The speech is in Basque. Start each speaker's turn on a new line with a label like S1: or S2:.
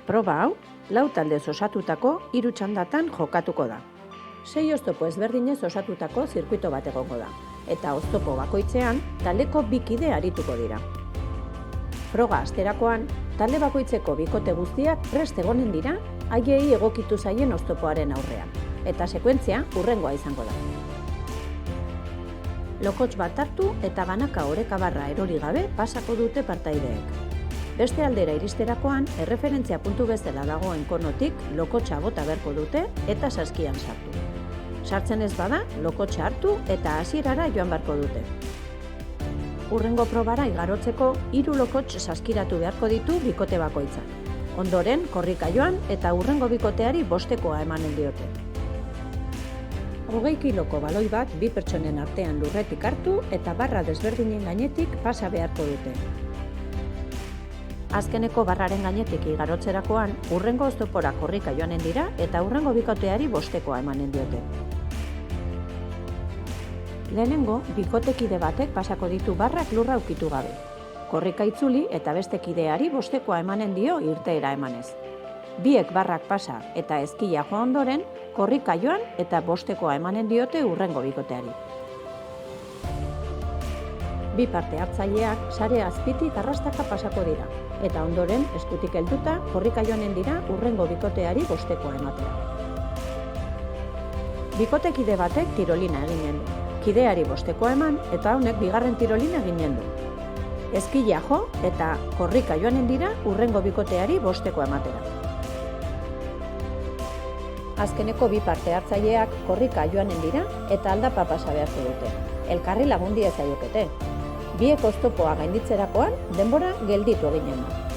S1: Proba hau, 4 taldez osatutako 3 txandatan jokatuko da. 6 oztopo ezberdinez osatutako zirkuito bat egongo da, eta oztopo bakoitzean taldeko 2 kide arituko dira. Froga hasterakoan, talde bakoitzeko bikote guztiak prest egonen dira haiei egokitu zaien oztopoaren aurrean, eta sekuentzia hurrengoa izango da. Lokotx bat hartu eta banaka orekabarra erori gabe pasako dute partaideek. Beste aldera iristerakoan, erreferentzia puntu bezala dagoen konotik lokotxa bota beharko dute eta saskian sartu. Sartzen ez bada, lokotxa hartu eta hasierara joan beharko dute. Hurrengo probara igarotzeko 3 lokotx saskiratu beharko ditu bikote bakoitzak. Ondoren, korrika joan eta hurrengo bikoteari bostekoa emanen diote. 20 kiloko baloi bat 2 pertsonen artean lurretik hartu eta barra desberdinen gainetik pasa beharko dute. Azkeneko barraren gainetik igarotzerakoan, hurrengo oztopora korrika joanen dira eta hurrengo bikoteari bostekoa emanen diote. Lehenengo, bikotekide batek pasako ditu barrak lurra ukitu gabe. Korrika itzuli eta beste kideari bostekoa emanen dio irteera emanez. Biek barrak pasa eta ezkila jo ondoren, korrika joan eta bostekoa emanen diote hurrengo bikoteari. Bi parte hartzaileak sare azpitik arrastaka pasako dira, eta ondoren eskutik helduta korrika joanen dira hurrengo bikoteari bostekoa ematera. Bikotekide batek tirolina eginen du. Kideari bostekoa eman eta honek bigarren tirolina eginen du. Ezkila jo eta korrika joanen dira hurrengo bikoteari bostekoa ematera. Azkeneko 2 parte hartzaileak korrika joanen dira eta aldapa pasa beharko dute. Elkarri lagun diezaiokete. Biek oztopoa gainditzerakoan denbora gelditu eginen da.